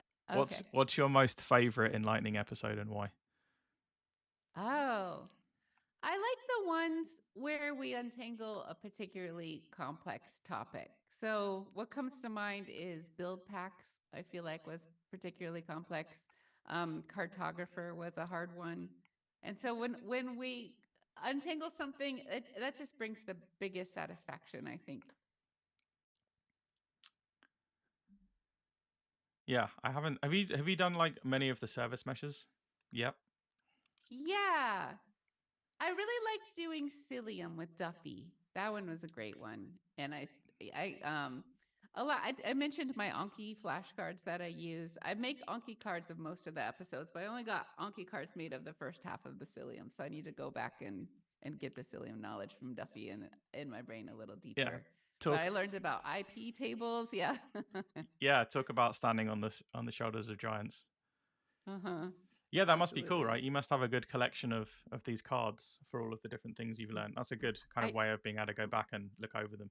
what's your most favorite Enlightening episode and why? Oh, I like the ones where we untangle a particularly complex topic. So what comes to mind is build packs. I feel like was particularly complex. Cartographer was a hard one. And so when we untangle something, that just brings the biggest satisfaction, I think. Yeah, I haven't. Have you done like many of the service meshes? Yep. Yeah. I really liked doing Cilium with Duffy. That one was a great one. And a lot. I mentioned my Anki flashcards that I use. I make Anki cards of most of the episodes, but I only got Anki cards made of the first half of Bacillium. So I need to go back and get Bacillium knowledge from Duffy and in my brain a little Yeah. deeper. But Talk I learned about IP tables. Yeah. talk about standing on the shoulders of giants. Uh-huh. Yeah, that must be cool, Absolutely. right? You must have a good collection of these cards for all of the different things you've learned. That's a good kind of I way of being able to go back and look over them.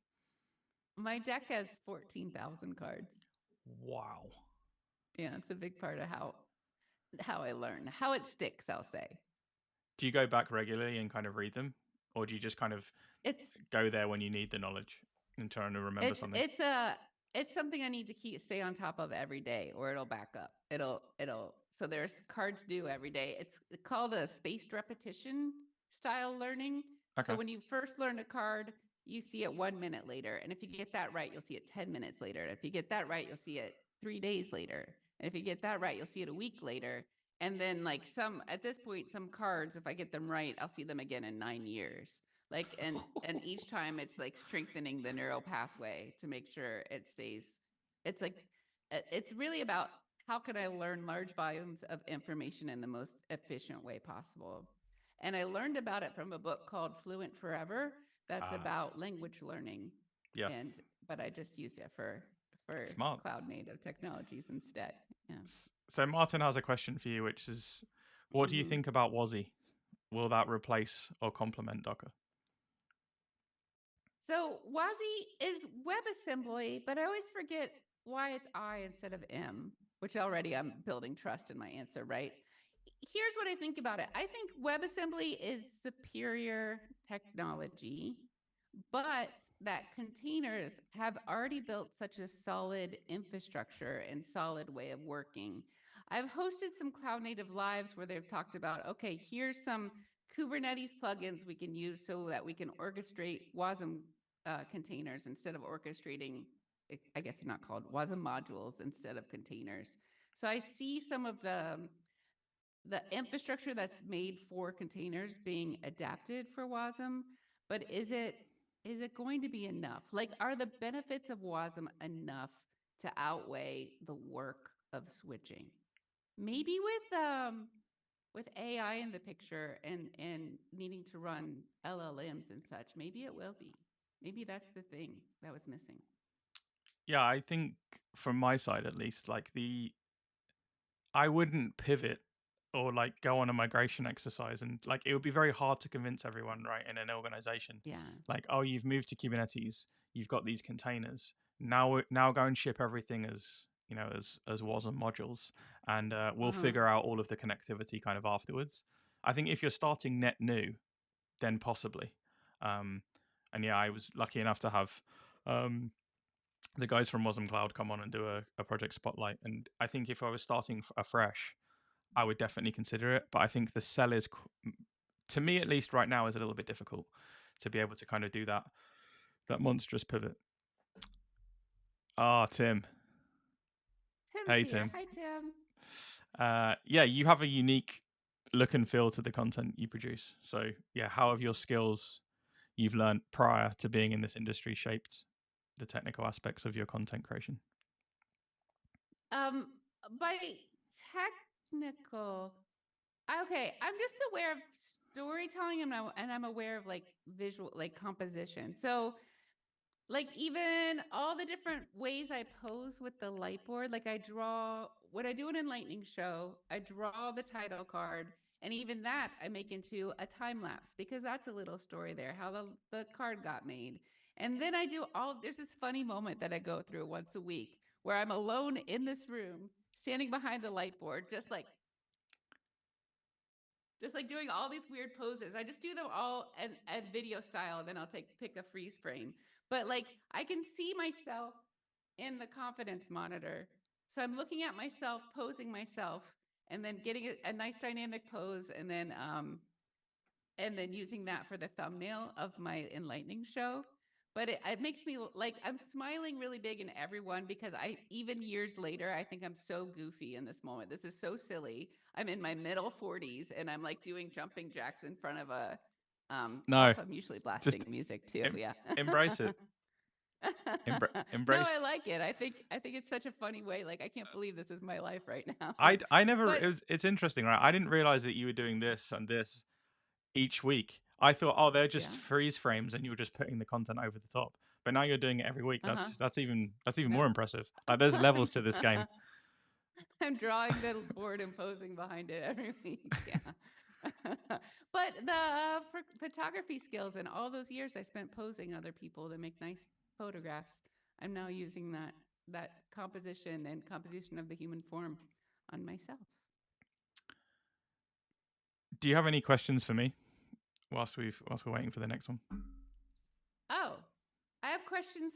My deck has 14,000 cards. Wow. Yeah, it's a big part of how I learn, how it sticks, I'll say. Do you go back regularly and kind of read them, or do you just kind of It's go there when you need the knowledge and trying to remember something? it's something I need to stay on top of every day, or it'll back up. So there's cards due every day. It's called a spaced repetition style learning. So Okay. when you first learn a card, you see it 1 minute later, and if you get that right, you'll see it 10 minutes later. And if you get that right, you'll see it 3 days later. And if you get that right, you'll see it a week later. And then like at this point, some cards, if I get them right, I'll see them again in 9 years. Like and each time it's like strengthening the neural pathway to make sure it stays. It's like it's really about how can I learn large volumes of information in the most efficient way possible. And I learned about it from a book called Fluent Forever that's about language learning. Yeah. But I just used it for Smart. cloud native technologies instead. Yeah. So Martin has a question for you, which is, what do you think about WASI? Will that replace or complement Docker? So WASI is WebAssembly, but I always forget why it's I instead of M, which already I'm building trust in my answer, right? Here's what I think about it. I think WebAssembly is superior technology, but that containers have already built such a solid infrastructure and solid way of working. I've hosted some cloud native lives where they've talked about, okay, here's some Kubernetes plugins we can use so that we can orchestrate WASM containers instead of orchestrating, I guess they're not called WASM modules instead of containers. So I see some of the infrastructure that's made for containers being adapted for WASM, but is it going to be enough? Like, are the benefits of WASM enough to outweigh the work of switching? Maybe with AI in the picture and needing to run LLMs and such, maybe it will be. Maybe that's the thing that was missing. Yeah, I think from my side at least, like I wouldn't pivot or like go on a migration exercise, and like it would be very hard to convince everyone, right, in an organization. Yeah. Like, oh, you've moved to Kubernetes, you've got these containers. Now go and ship everything as as WASM modules, and we'll figure out all of the connectivity kind of afterwards. I think if you're starting net new, then possibly. And yeah, I was lucky enough to have the guys from Wasm Cloud come on and do a project spotlight. And I think if I was starting afresh, I would definitely consider it. But I think the sell is, to me at least right now, is a little bit difficult to be able to kind of do that monstrous pivot. Ah, Tim. Tim's Hey, here. Tim. Hi, Tim. Yeah, you have a unique look and feel to the content you produce. So yeah, how have your skills you've learned prior to being in this industry shaped the technical aspects of your content creation? By technical, okay, I'm just aware of storytelling and I'm aware of like visual, like composition. So like even all the different ways I pose with the light board, like I draw, when I do an enlightening show, I draw the title card, and even that I make into a time lapse because that's a little story there, how the card got made. And then there's this funny moment that I go through once a week where I'm alone in this room, standing behind the light board, just like doing all these weird poses. I just do them all at video style, then I'll pick a freeze frame. But like I can see myself in the confidence monitor. So I'm looking at myself, posing myself, and then getting a nice dynamic pose, and then using that for the thumbnail of my enlightening show. But it makes me like I'm smiling really big in everyone because even years later, I think I'm so goofy in this moment. This is so silly. I'm in my middle 40s and I'm like doing jumping jacks in front of a No, also I'm usually blasting just music too. Yeah. embrace it. No, I Embrace. like it. I think it's such a funny way. Like, I can't believe this is my life right now. I never. But It's interesting, right? I didn't realize that you were doing this and this each week. I thought, oh, they're just yeah. freeze frames, and you're just putting the content over the top. But now you're doing it every week. Uh-huh. That's even more No. impressive. Like, there's levels to this game. I'm drawing the board and posing behind it every week. Yeah. But the photography skills and all those years I spent posing other people to make nice photographs, I'm now using that composition and composition of the human form on myself. Do you have any questions for me whilst we're waiting for the next one? Oh, I have questions.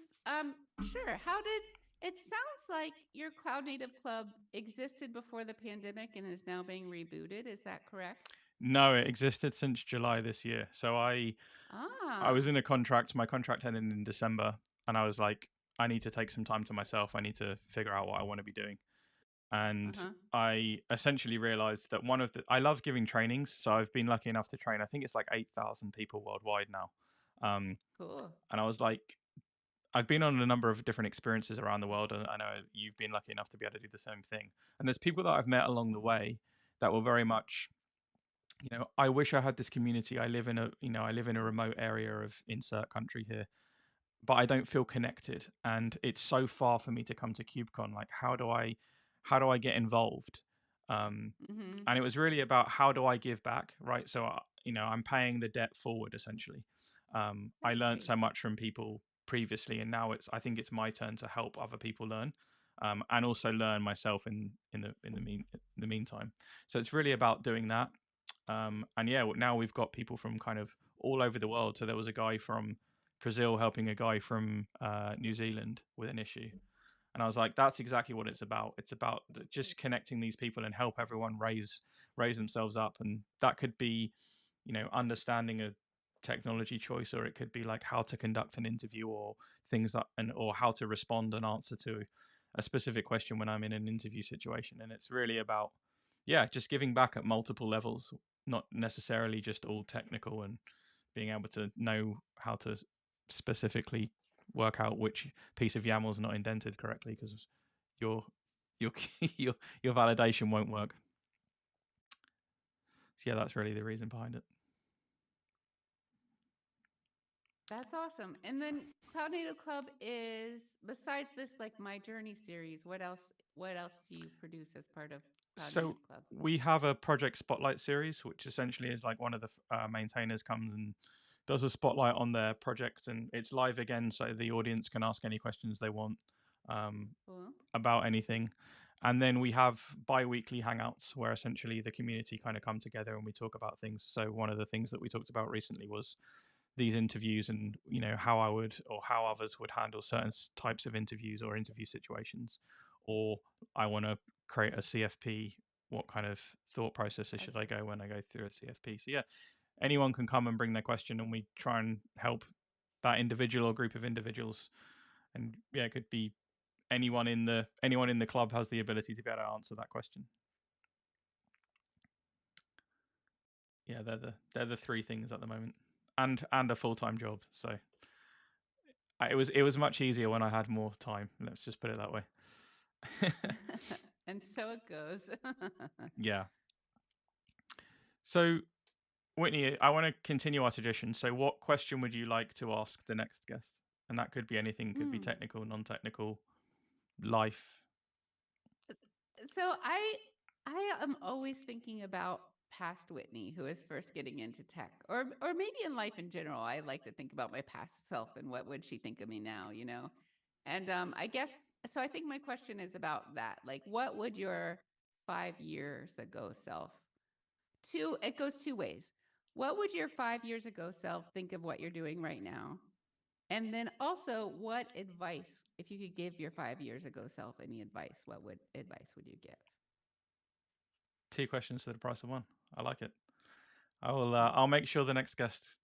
Sure. How did it sounds like your Cloud Native Club existed before the pandemic and is now being rebooted? Is that correct? No, it existed since July this year. So I Ah. was in a contract. My contract ended in December, and I was like, I need to take some time to myself. I need to figure out what I want to be doing. And Uh-huh. I essentially realized that I love giving trainings. So I've been lucky enough to train, I think it's like 8,000 people worldwide now. Cool. And I was like, I've been on a number of different experiences around the world, and I know you've been lucky enough to be able to do the same thing. And there's people that I've met along the way that were very much, I wish I had this community. I live in a remote area of insert country here, but I don't feel connected, and it's so far for me to come to KubeCon. Like, how do I get involved? Mm-hmm. And it was really about how do I give back, right? So I'm paying the debt forward essentially. I That's learned great. so much from people previously, and now I think it's my turn to help other people learn, and also learn myself in the meantime. So it's really about doing that. And yeah, now we've got people from kind of all over the world. So there was a guy from Brazil helping a guy from New Zealand with an issue. And I was like, that's exactly what it's about. It's about just connecting these people and help everyone raise themselves up. And that could be, understanding a technology choice, or it could be like how to conduct an interview, or or how to respond and answer to a specific question when I'm in an interview situation. And it's really about, yeah, just giving back at multiple levels, not necessarily just all technical, and being able to know how to specifically work out which piece of YAML is not indented correctly, because your your your validation won't work. So yeah, that's really the reason behind it. That's awesome. And then Cloud Native Club is, besides this like My Journey series, what else do you produce as part of Cloud So Native Club? we have a project spotlight series, which essentially is like one of the maintainers comes and does a spotlight on their project, and it's live again, so the audience can ask any questions they want Cool. about anything. And then we have bi-weekly hangouts where essentially the community kind of come together and we talk about things. So one of the things that we talked about recently was these interviews, and how I would, or how others would handle certain types of interviews or interview situations. Or I want to create a CFP. What kind of thought processes should I go when I go through a CFP? So yeah, anyone can come and bring their question, and we try and help that individual or group of individuals. And yeah, it could be anyone in the club has the ability to be able to answer that question. Yeah, they're the three things at the moment, and a full-time job. So it was much easier when I had more time. Let's just put it that way. And so it goes. Yeah. So Whitney, I want to continue our tradition. So what question would you like to ask the next guest? And that could be anything. Could be technical, non-technical, life. So I am always thinking about past Whitney, who is first getting into tech, or maybe in life in general. I like to think about my past self and what would she think of me now, And I guess so. I think my question is about that. Like, what would your 5 years ago self? It goes two ways. What would your 5 years ago self think of what you're doing right now? And then also, what advice, if you could give your 5 years ago self any advice, what advice would you give? 2 questions for the price of one. I like it. I'll make sure the next guest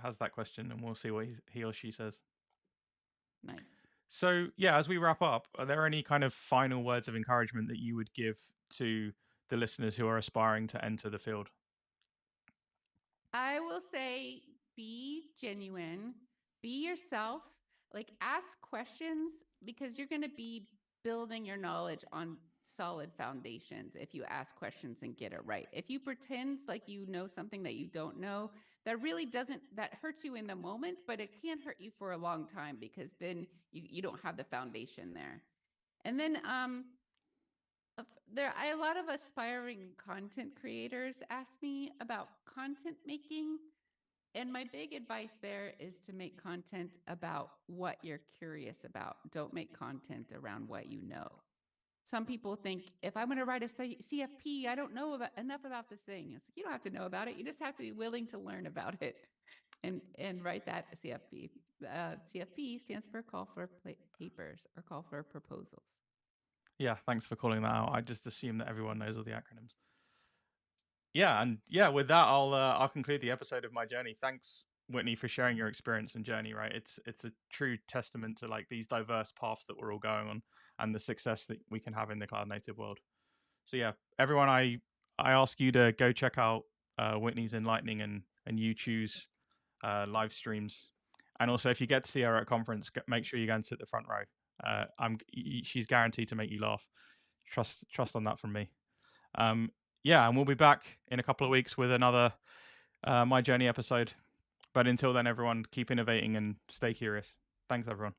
has that question, and we'll see what he or she says. Nice. So yeah, as we wrap up, are there any kind of final words of encouragement that you would give to the listeners who are aspiring to enter the field? I will say be genuine, be yourself, like ask questions, because you're going to be building your knowledge on solid foundations if you ask questions and get it right. If you pretend like you know something that you don't know, that really doesn't, that hurts you in the moment, but it can hurt you for a long time, because then you don't have the foundation there. And then a lot of aspiring content creators ask me about content making. And my big advice there is to make content about what you're curious about. Don't make content around what you know. Some people think, if I'm going to write a CFP, I don't know enough about this thing. It's like, you don't have to know about it. You just have to be willing to learn about it and write that CFP. CFP stands for call for papers, or call for proposals. Yeah, thanks for calling that out. I just assume that everyone knows all the acronyms. Yeah, and yeah, with that, I'll conclude the episode of my journey. Thanks, Whitney, for sharing your experience and journey. Right, it's a true testament to like these diverse paths that we're all going on, and the success that we can have in the cloud native world. So yeah, everyone, I ask you to go check out Whitney's Enlightening and You Choose live streams, and also if you get to see her at a conference, make sure you go and sit the front row. She's guaranteed to make you laugh. Trust on that from me. Yeah, and we'll be back in a couple of weeks with another My Journey episode. But until then, everyone, keep innovating and stay curious. Thanks, everyone.